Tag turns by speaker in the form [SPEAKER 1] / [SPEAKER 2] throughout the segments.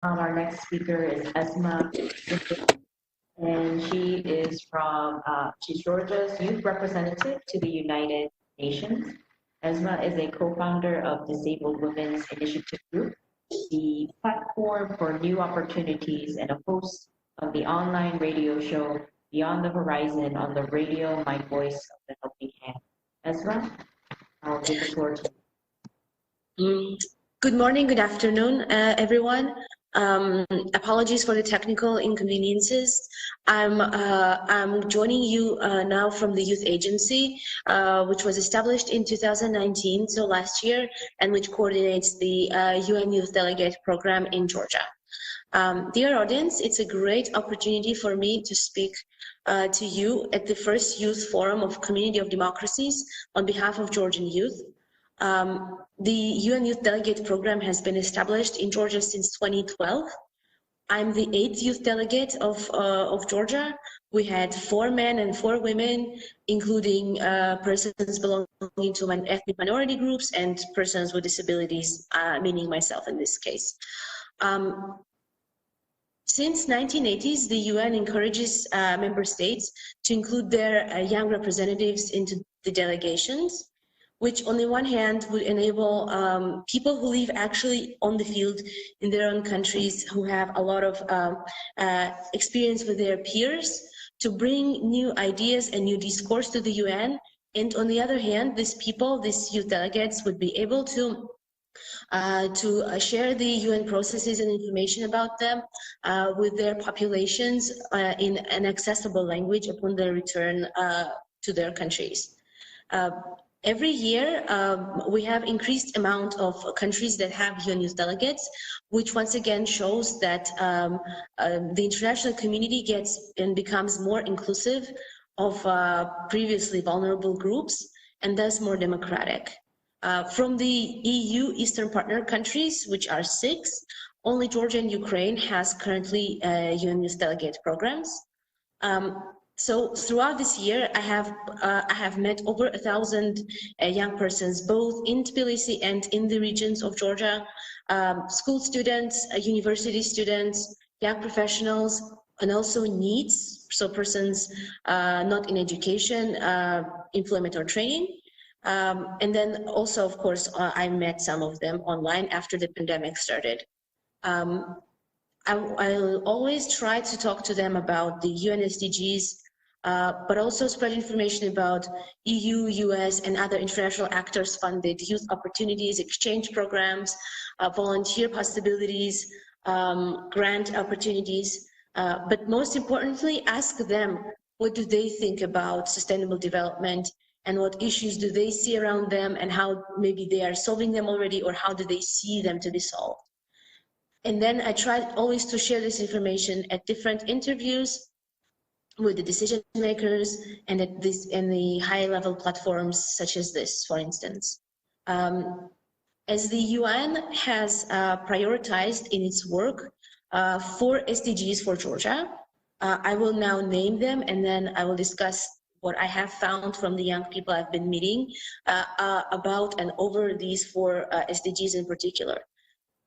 [SPEAKER 1] Our next speaker is Esma, and she is from, she's Georgia's youth representative to the United Nations. Esma is a co-founder of Disabled Women's Initiative Group, the platform for new opportunities, and a host of the online radio show Beyond the Horizon on the radio, My Voice of the Helping Hand. Esma, I'll give the floor to
[SPEAKER 2] you. Good morning, good afternoon, everyone. Apologies for the technical inconveniences. I'm joining you now from the Youth Agency, which was established in 2019, so last year, and which coordinates the UN Youth Delegate Program in Georgia. Dear audience, it's a great opportunity for me to speak to you at the first Youth Forum of Community of Democracies on behalf of Georgian youth. The UN Youth Delegate Program has been established in Georgia since 2012. I'm the 8th youth delegate of Georgia. We had 4 men and 4 women, including persons belonging to ethnic minority groups and persons with disabilities, meaning myself in this case. Since 1980s, the UN encourages member states to include their young representatives into the delegations, which on the one hand would enable people who live actually on the field in their own countries, who have a lot of experience with their peers, to bring new ideas and new discourse to the UN. And on the other hand, these people, these youth delegates, would be able to share the UN processes and information about them with their populations in an accessible language upon their return to their countries. Every year, we have increased amount of countries that have UN youth delegates, which once again shows that the international community gets and becomes more inclusive of previously vulnerable groups and thus more democratic. From the EU Eastern Partner countries, which are 6, only Georgia and Ukraine has currently UN youth delegate programs. So throughout this year, I have met over 1,000 young persons, both in Tbilisi and in the regions of Georgia, school students, university students, young professionals, and also needs, so persons not in education, employment or training. And then also, of course, I met some of them online after the pandemic started. I'll always try to talk to them about the UN SDGs, but also spread information about EU, US, and other international actors funded youth opportunities, exchange programs, volunteer possibilities, grant opportunities, but most importantly, ask them, what do they think about sustainable development, and what issues do they see around them, and how maybe they are solving them already, or how do they see them to be solved. And then I try always to share this information at different interviews with the decision makers and at the high level platforms such as this, for instance. As the UN has prioritized in its work 4 SDGs for Georgia, I will now name them, and then I will discuss what I have found from the young people I've been meeting about and over these 4 SDGs in particular.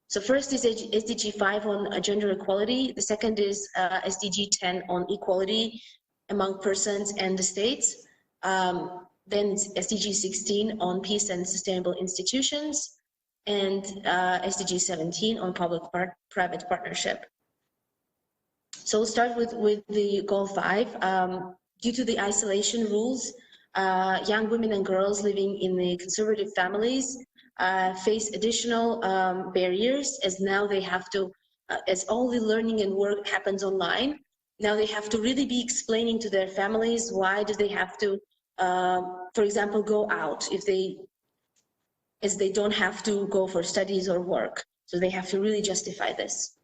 [SPEAKER 2] So first is SDG 5 on gender equality. The second is SDG 10 on equality among persons and the states. Then it's SDG 16 on peace and sustainable institutions, and SDG 17 on public-private partnership. So we'll start with the goal 5. Due to the isolation rules, young women and girls living in the conservative families face additional barriers, as now they have to, as all the learning and work happens online, now they have to really be explaining to their families why do they have to, for example, go out as they don't have to go for studies or work. So they have to really justify this.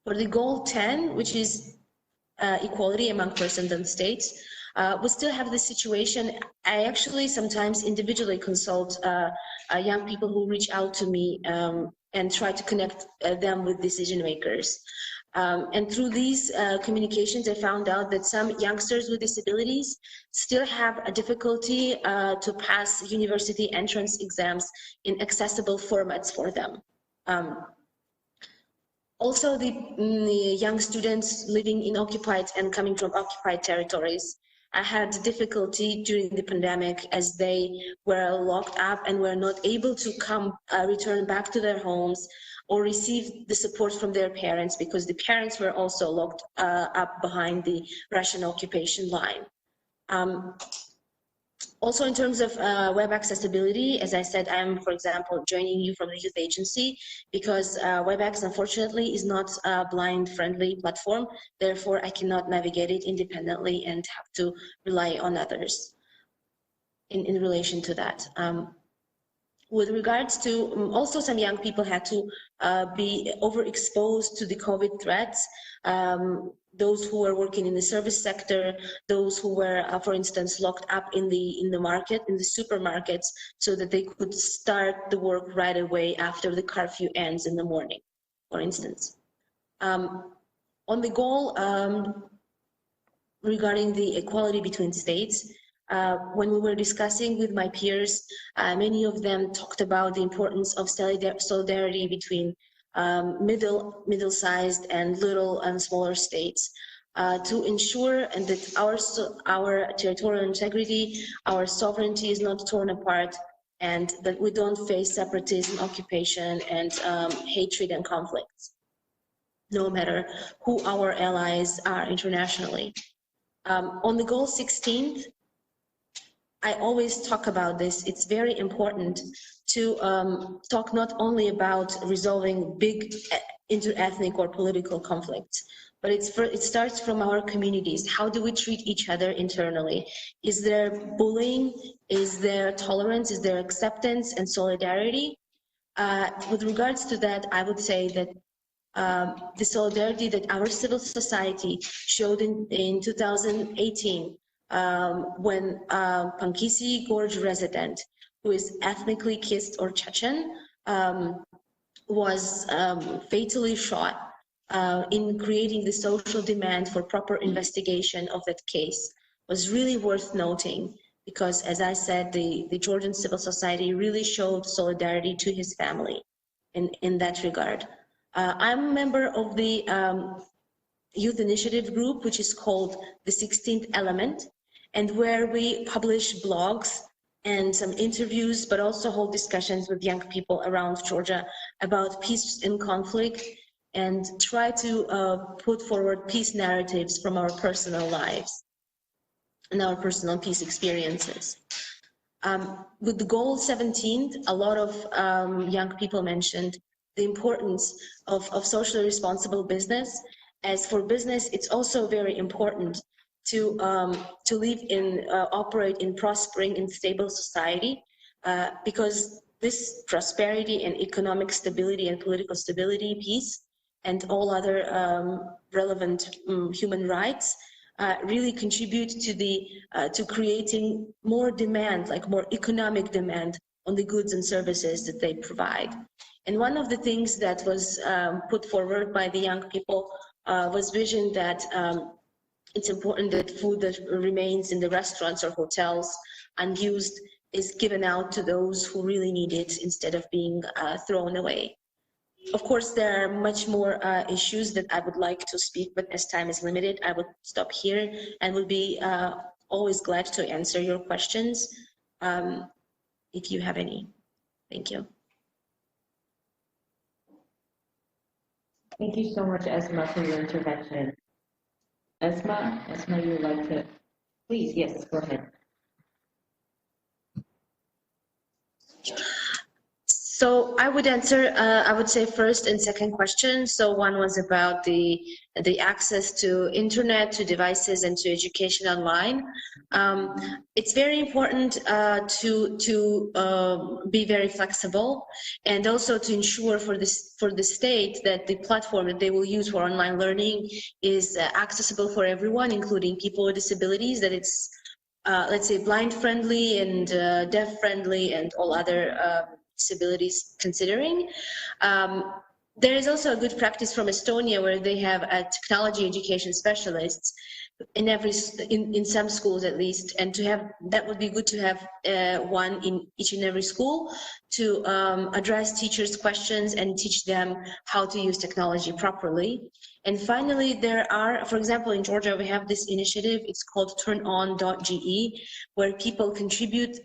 [SPEAKER 2] For the goal 10, which is equality among persons and states, we still have this situation. I actually sometimes individually consult young people who reach out to me and try to connect them with decision makers. And through these communications, I found out that some youngsters with disabilities still have a difficulty to pass university entrance exams in accessible formats for them. Also, the young students living in occupied and coming from occupied territories had difficulty during the pandemic as they were locked up and were not able to return back to their homes or receive the support from their parents because the parents were also locked up behind the Russian occupation line. Also, in terms of web accessibility, as I said, I'm, for example, joining you from the youth agency because WebEx, unfortunately, is not a blind-friendly platform. Therefore, I cannot navigate it independently and have to rely on others in relation to that. With regards to, also some young people had to be overexposed to the COVID threats. Those who were working in the service sector, those who were, for instance, locked up in the market, in the supermarkets, so that they could start the work right away after the curfew ends in the morning, for instance. On the goal regarding the equality between states, when we were discussing with my peers, many of them talked about the importance of solidarity between middle-sized and little and smaller states to ensure and that our territorial integrity, our sovereignty is not torn apart, and that we don't face separatism, occupation, and hatred and conflicts, no matter who our allies are internationally. On the goal 16th, I always talk about this. It's very important to talk not only about resolving big inter-ethnic or political conflicts, but it starts from our communities. How do we treat each other internally? Is there bullying? Is there tolerance? Is there acceptance and solidarity? With regards to that, I would say that the solidarity that our civil society showed in 2018 when Pankisi Gorge resident, who is ethnically Kist or Chechen, was fatally shot in creating the social demand for proper investigation of that case, was really worth noting because, as I said, the Georgian civil society really showed solidarity to his family in that regard. I'm a member of the youth initiative group, which is called the 16th Element, and where we publish blogs and some interviews, but also hold discussions with young people around Georgia about peace in conflict and try to put forward peace narratives from our personal lives and our personal peace experiences. With the goal 17, a lot of young people mentioned the importance of socially responsible business. As for business, it's also very important to live in, operate in prospering and stable society, because this prosperity and economic stability and political stability, peace, and all other relevant human rights really contribute to creating more demand, like more economic demand on the goods and services that they provide. And one of the things that was put forward by the young people was vision that it's important that food that remains in the restaurants or hotels unused is given out to those who really need it instead of being thrown away. Of course, there are much more issues that I would like to speak, but as time is limited, I would stop here and would be always glad to answer your questions if you have any. Thank you.
[SPEAKER 1] Thank you so much, Esma, for your intervention. Esma, you would like to, please, yes, go ahead.
[SPEAKER 2] So I would answer, I would say first and second question. So one was about the access to internet, to devices, and to education online. It's very important to be very flexible, and also to ensure for the state that the platform that they will use for online learning is accessible for everyone, including people with disabilities, that it's let's say blind friendly and deaf friendly and all other disabilities considering. There is also a good practice from Estonia where they have a technology education specialists in some schools at least, and to have that would be good to have one in each and every school to address teachers' questions and teach them how to use technology properly. And finally, there are, for example, in Georgia, we have this initiative, it's called turnon.ge, where people contribute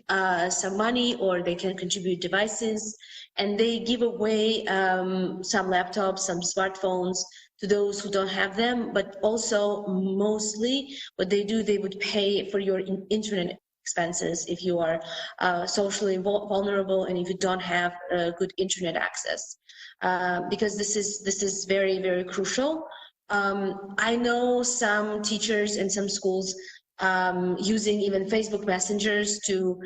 [SPEAKER 2] some money or they can contribute devices, and they give away some laptops, some smartphones to those who don't have them, but also mostly what they do, they would pay for your internet expenses if you are socially vulnerable and if you don't have good internet access, because this is very, very crucial. I know some teachers and some schools using even Facebook messengers to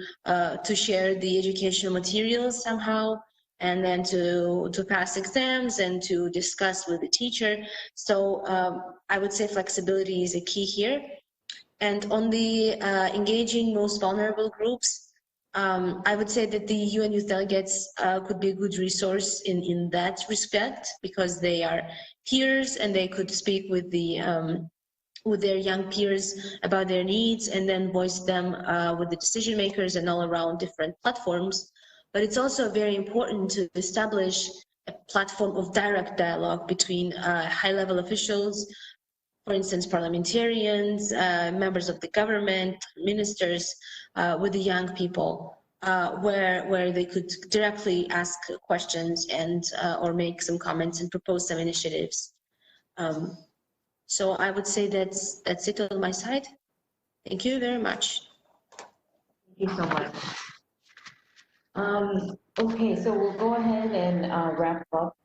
[SPEAKER 2] share the educational materials somehow, and then to pass exams and to discuss with the teacher. So I would say flexibility is a key here. And on the engaging most vulnerable groups, I would say that the UN Youth Delegates could be a good resource in that respect, because they are peers and they could speak with their young peers about their needs and then voice them with the decision makers and all around different platforms. But it's also very important to establish a platform of direct dialogue between high-level officials, for instance, parliamentarians, members of the government, ministers, with the young people, where they could directly ask questions and or make some comments and propose some initiatives. So I would say that's it on my side. Thank you very much.
[SPEAKER 1] Thank you so much. Okay, so we'll go ahead and wrap up.